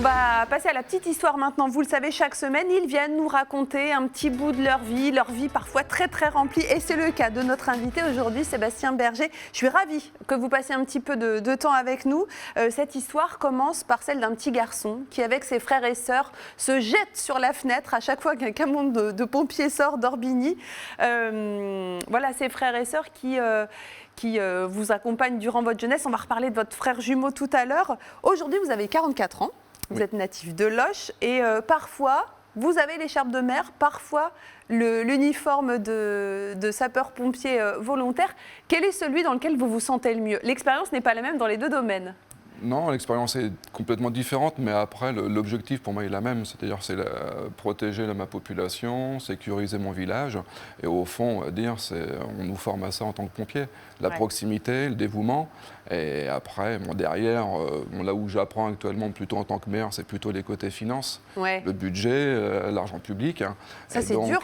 On va passer à la petite histoire maintenant. Vous le savez, chaque semaine, ils viennent nous raconter un petit bout de leur vie parfois très très remplie. Et c'est le cas de notre invité aujourd'hui, Sébastien Berger. Je suis ravie que vous passiez un petit peu de temps avec nous. Cette histoire commence par celle d'un petit garçon qui, avec ses frères et sœurs, se jette sur la fenêtre à chaque fois qu'un camion de pompiers sort d'Orbigny. Voilà, ses frères et sœurs qui vous accompagnent durant votre jeunesse. On va reparler de votre frère jumeau tout à l'heure. Aujourd'hui, vous avez 44 ans. Vous êtes natif de Loches et parfois, vous avez l'écharpe de mer, parfois l'uniforme de sapeur-pompier volontaire. Quel est celui dans lequel vous vous sentez le mieux? L'expérience n'est pas la même dans les deux domaines. Non, l'expérience est complètement différente, mais après, l'objectif pour moi est la même. C'est-à-dire, c'est protéger ma population, sécuriser mon village. Et au fond, on va dire, on nous forme à ça en tant que pompier. La proximité, le dévouement. Et après, derrière, là où j'apprends actuellement plutôt en tant que maire, c'est plutôt les côtés finances, le budget, l'argent public. Ça, c'est dur.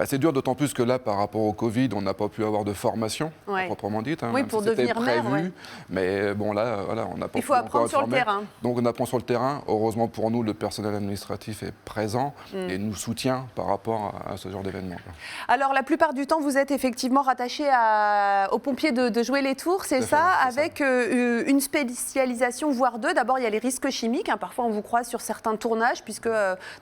C'est dur, d'autant plus que là, par rapport au Covid, on n'a pas pu avoir de formation, proprement dite. Oui, pour devenir maire. Mais bon, là, voilà, on n'a pas. Il faut apprendre sur le terrain. Donc on apprend sur le terrain. Heureusement pour nous, le personnel administratif est présent et nous soutient par rapport à ce genre d'événement. Alors la plupart du temps, vous êtes effectivement rattaché aux pompiers de Joué-les-Tours, c'est ça, avec une spécialisation, voire deux. D'abord, il y a les risques chimiques. Parfois, on vous croise sur certains tournages, puisque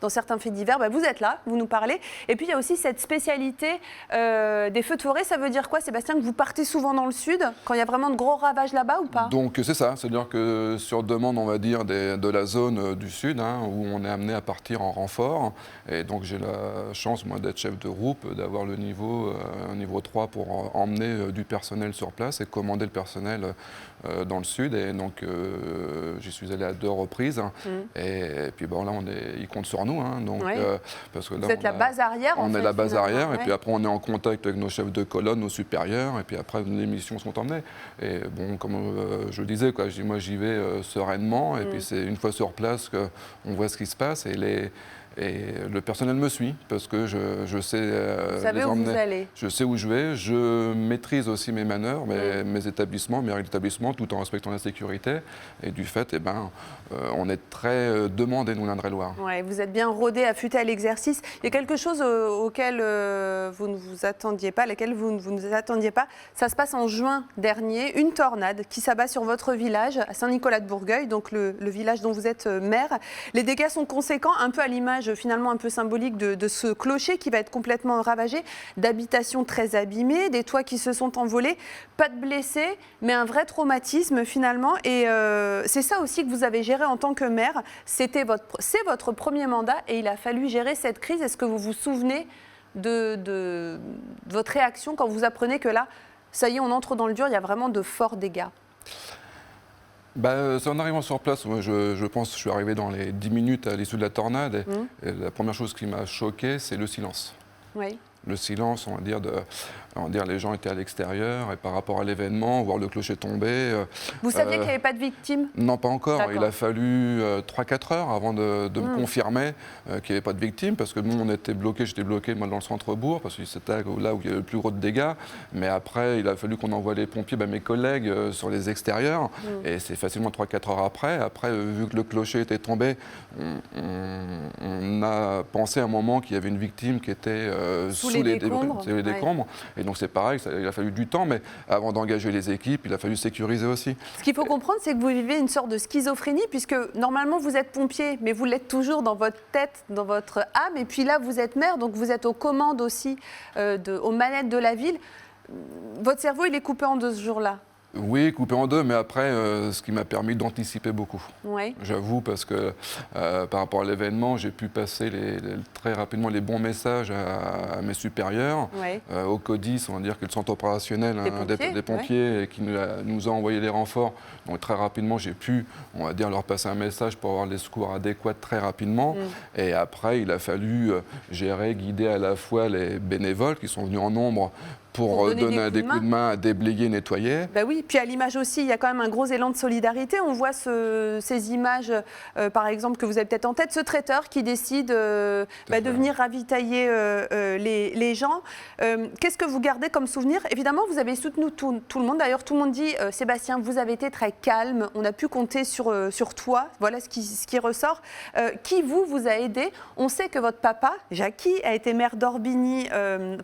dans certains faits divers, vous êtes là, vous nous parlez. Et puis, il y a aussi cette spécialité des feux de forêt. Ça veut dire quoi, Sébastien, que vous partez souvent dans le sud, quand il y a vraiment de gros ravages là-bas ou pas? Donc c'est ça, c'est-à-dire que sur demande, on va dire, de la zone du Sud, où on est amené à partir en renfort. Et donc j'ai la chance, moi, d'être chef de groupe, d'avoir le niveau 3 pour emmener du personnel sur place et commander le personnel dans le Sud. Et donc j'y suis allé à 2 reprises. Et puis là, ils comptent sur nous. Donc, parce que là, vous êtes la base arrière, on est la base arrière. Et puis après, on est en contact avec nos chefs de colonne, nos supérieurs. Et puis après, les missions sont emmenées. Et bon, comme je le disais, moi, j'y vais sereinement. Et puis c'est une fois sur place qu'on voit ce qui se passe. Et le personnel me suit parce que je sais les emmener. Où vous allez. Je sais où je vais. Je maîtrise aussi mes manœuvres, mes établissements, mes règles d'établissement, tout en respectant la sécurité. Et du fait, on est très demandé, nous, l'Indre-et-Loire. Vous êtes bien rodé, affûté à l'exercice. Il y a quelque chose auquel vous ne vous attendiez pas, à laquelle vous ne vous attendiez pas. Ça se passe en juin dernier. Une tornade qui s'abat sur votre village, à Saint-Nicolas-de-Bourgueil, donc le village dont vous êtes maire. Les dégâts sont conséquents, un peu à l'image finalement un peu symbolique de ce clocher qui va être complètement ravagé, d'habitations très abîmées, des toits qui se sont envolés, pas de blessés, mais un vrai traumatisme finalement. Et c'est ça aussi que vous avez géré en tant que maire. C'est votre premier mandat et il a fallu gérer cette crise. Est-ce que vous vous souvenez de votre réaction quand vous apprenez que là, ça y est, on entre dans le dur, il y a vraiment de forts dégâts? C'est en arrivant sur place, moi, je pense que je suis arrivé dans les 10 minutes à l'issue de la tornade. Et la première chose qui m'a choqué, c'est le silence. Le silence, on va dire, les gens étaient à l'extérieur et par rapport à l'événement, voir le clocher tomber. Vous saviez qu'il n'y avait pas de victimes? Non, pas encore. Il a fallu 3-4 heures avant de me confirmer qu'il n'y avait pas de victimes parce que nous, j'étais bloqué moi, dans le centre-bourg parce que c'était là où il y avait le plus gros de dégâts. Mais après, il a fallu qu'on envoie les pompiers, mes collègues, sur les extérieurs. Et c'est facilement 3-4 heures après. Après, vu que le clocher était tombé, on a pensé à un moment qu'il y avait une victime qui était sous les décombres. Et donc c'est pareil, il a fallu du temps, mais avant d'engager les équipes, il a fallu sécuriser aussi. Ce qu'il faut comprendre, c'est que vous vivez une sorte de schizophrénie, puisque normalement vous êtes pompier, mais vous l'êtes toujours dans votre tête, dans votre âme, et puis là vous êtes maire, donc vous êtes aux commandes aussi, aux manettes de la ville. Votre cerveau, il est coupé en 2 ce jour-là. Oui, coupé en 2, mais après, ce qui m'a permis d'anticiper beaucoup. J'avoue, parce que par rapport à l'événement, j'ai pu passer très rapidement les bons messages à mes supérieurs, au CODIS, on va dire que le centre opérationnel des pompiers, et qui nous a envoyé les renforts. Donc très rapidement, j'ai pu, on va dire, leur passer un message pour avoir les secours adéquats très rapidement. Et après, il a fallu gérer, guider à la fois les bénévoles qui sont venus en nombre pour donner des coups de main à déblayer, nettoyer. Ben oui, puis à l'image aussi, il y a quand même un gros élan de solidarité. On voit ces images, par exemple, que vous avez peut-être en tête, ce traiteur qui décide de venir ravitailler les gens. Qu'est-ce que vous gardez comme souvenir? Évidemment, vous avez soutenu tout le monde. D'ailleurs, tout le monde dit, Sébastien, vous avez été très calme, on a pu compter sur toi. Voilà ce qui ressort. Qui vous a aidé? On sait que votre papa, Jackie, a été maire d'Orbigny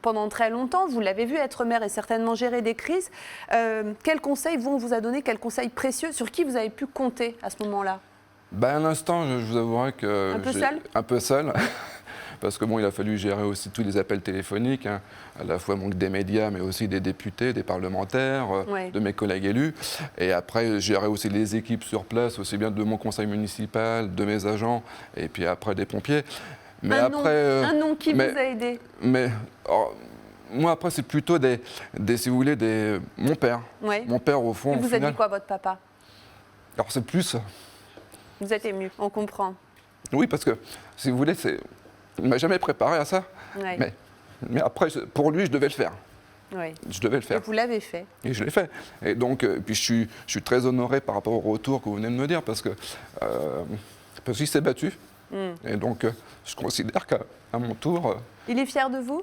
pendant très longtemps. Vous l'avez vu être maire et certainement gérer des crises. Quels conseils on vous a donné, quels conseils précieux, sur qui vous avez pu compter à ce moment-là? À l'instant, je vous avouerai que... Un peu seul parce que il a fallu gérer aussi tous les appels téléphoniques, hein, à la fois des médias, mais aussi des députés, des parlementaires, de mes collègues élus. Et après, gérer aussi les équipes sur place, aussi bien de mon conseil municipal, de mes agents, et puis après des pompiers. Mais un nom qui vous a aidé? Moi, après, c'est plutôt si vous voulez, mon père. Ouais. Mon père, au fond. Et vous a dit quoi, votre papa? Alors, c'est plus. Vous êtes ému, on comprend. Oui, parce que, si vous voulez, il ne m'a jamais préparé à ça. Ouais. Mais après, pour lui, je devais le faire. Oui. Je devais le faire. Et vous l'avez fait. Et je l'ai fait. Et donc, puis je suis très honoré par rapport au retour que vous venez de me dire, parce qu'il s'est battu. Et donc, je considère qu'à mon tour... Il est fier de vous?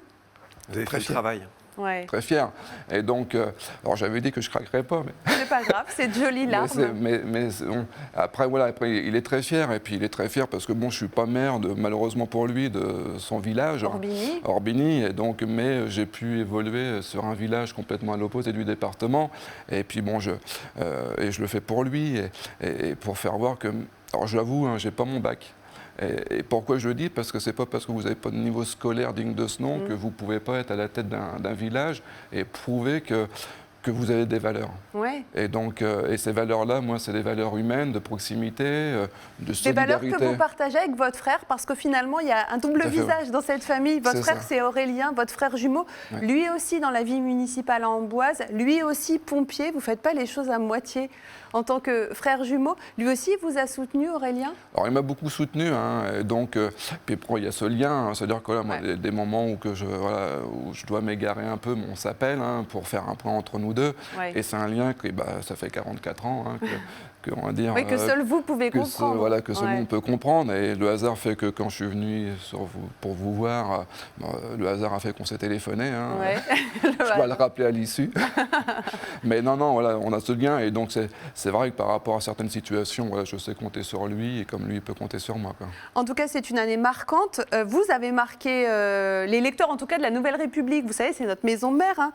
Vous avez fait le travail. Ouais. Très fier. Et donc, alors j'avais dit que je ne craquerais pas. Mais... C'est pas grave, c'est de jolies larmes. Après, voilà, il est très fier. Et puis, il est très fier parce que, je ne suis pas maire, malheureusement pour lui, de son village. Orbigny. Orbigny. Et donc, mais j'ai pu évoluer sur un village complètement à l'opposé du département. Et puis, je le fais pour lui et pour faire voir que... Alors, j'avoue, je n'ai pas mon bac. Et pourquoi je le dis? Parce que ce n'est pas parce que vous n'avez pas de niveau scolaire digne de ce nom que vous ne pouvez pas être à la tête d'un village et prouver que vous avez des valeurs. Ouais. Et donc, ces valeurs-là, moi, c'est des valeurs humaines, de proximité, de solidarité. Des valeurs que vous partagez avec votre frère, parce que finalement, il y a un double visage dans cette famille. Votre frère, c'est Aurélien, votre frère jumeau. Ouais. Lui aussi, dans la vie municipale à Amboise, lui aussi pompier. Vous ne faites pas les choses à moitié en tant que frère jumeau. Lui aussi vous a soutenu, Aurélien? Alors, il m'a beaucoup soutenu. Et donc, puis il y a ce lien. C'est-à-dire que moi, des moments où je dois m'égarer un peu, on s'appelle pour faire un point entre nous deux. Ouais. Et c'est un lien que ça fait 44 ans on va dire, que seul vous pouvez comprendre. Que seul on peut comprendre. Et le hasard fait que quand je suis venu pour vous voir, le hasard a fait qu'on s'est téléphoné. Je dois le rappeler à l'issue. Mais non, on a ce lien. Et donc, c'est vrai que par rapport à certaines situations, je sais compter sur lui et comme lui, il peut compter sur moi. Quoi. En tout cas, c'est une année marquante. Vous avez marqué les lecteurs, en tout cas de la Nouvelle République. Vous savez, c'est notre maison mère.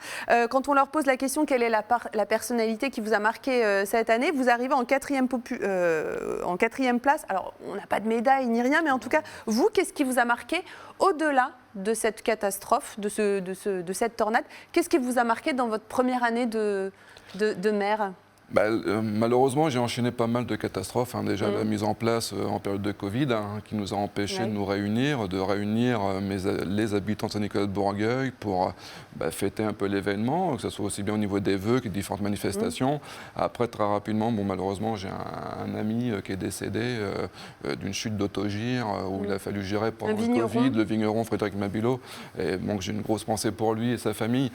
Quand on leur pose la question, quelle est la personnalité qui vous a marqué cette année, vous arrivez en quatrième place. Alors, on n'a pas de médaille ni rien, mais en tout cas, vous, qu'est-ce qui vous a marqué au-delà de cette catastrophe, de cette tornade? Qu'est-ce qui vous a marqué dans votre première année de maire? Malheureusement, j'ai enchaîné pas mal de catastrophes. Déjà, la mise en place en période de Covid, qui nous a empêchés de nous réunir, les habitants de Saint-Nicolas-de-Bourgueil pour fêter un peu l'événement, que ce soit aussi bien au niveau des vœux que des différentes manifestations. Après, très rapidement, malheureusement, j'ai un ami qui est décédé d'une chute d'autogire où il a fallu gérer pendant le Covid, le vigneron Frédéric Mabillot. Et j'ai une grosse pensée pour lui et sa famille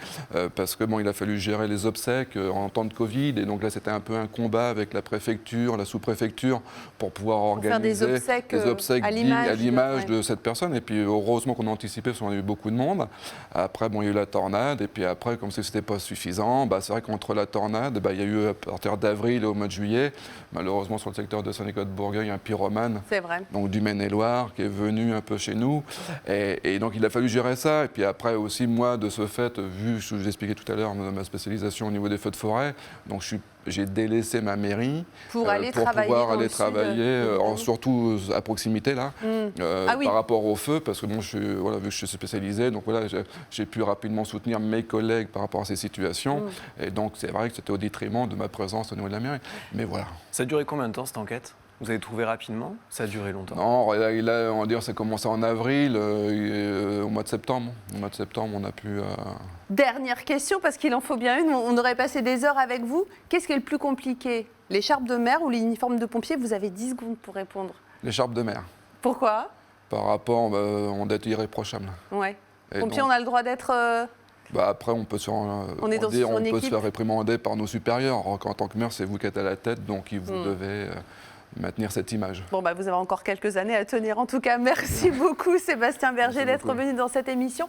parce que il a fallu gérer les obsèques en temps de Covid. Et donc là, c'était un peu un combat avec la préfecture, la sous-préfecture pour pouvoir organiser des obsèques à l'image de cette personne. Et puis heureusement qu'on a anticipé parce qu'on a eu beaucoup de monde. Après, il y a eu la tornade. Et puis après, comme si ce n'était pas suffisant, c'est vrai qu'entre la tornade, il y a eu à partir d'avril et au mois de juillet, malheureusement sur le secteur de Saint-Nicolas-de-Bourgueil, un pyromane du Maine-et-Loire qui est venu un peu chez nous. Et donc il a fallu gérer ça. Et puis après aussi, moi, de ce fait, vu ce que je vous expliquais tout à l'heure, ma spécialisation au niveau des feux de forêt, donc j'ai délaissé ma mairie pour pouvoir aller travailler, surtout à proximité là, par rapport au feu, parce que vu que je suis spécialisé, donc j'ai pu rapidement soutenir mes collègues par rapport à ces situations. Et donc c'est vrai que c'était au détriment de ma présence au niveau de la mairie. Mais voilà. Ça a duré combien de temps cette enquête ? Vous avez trouvé rapidement? Ça a duré longtemps? Non, on va dire ça a commencé en avril, au mois de septembre. Au mois de septembre, on a pu... Dernière question, parce qu'il en faut bien une. On aurait passé des heures avec vous. Qu'est-ce qui est le plus compliqué? L'écharpe de mer ou l'uniforme de pompier? Vous avez 10 secondes pour répondre. L'écharpe de mer. Pourquoi? Par rapport, on doit être irréprochable. Ouais. Pompier, on a le droit d'être... Après, on peut se faire réprimander par nos supérieurs. En tant que maire, c'est vous qui êtes à la tête, donc vous devez maintenir cette image. Bon, vous avez encore quelques années à tenir. En tout cas, merci beaucoup Sébastien Berger d'être venu dans cette émission.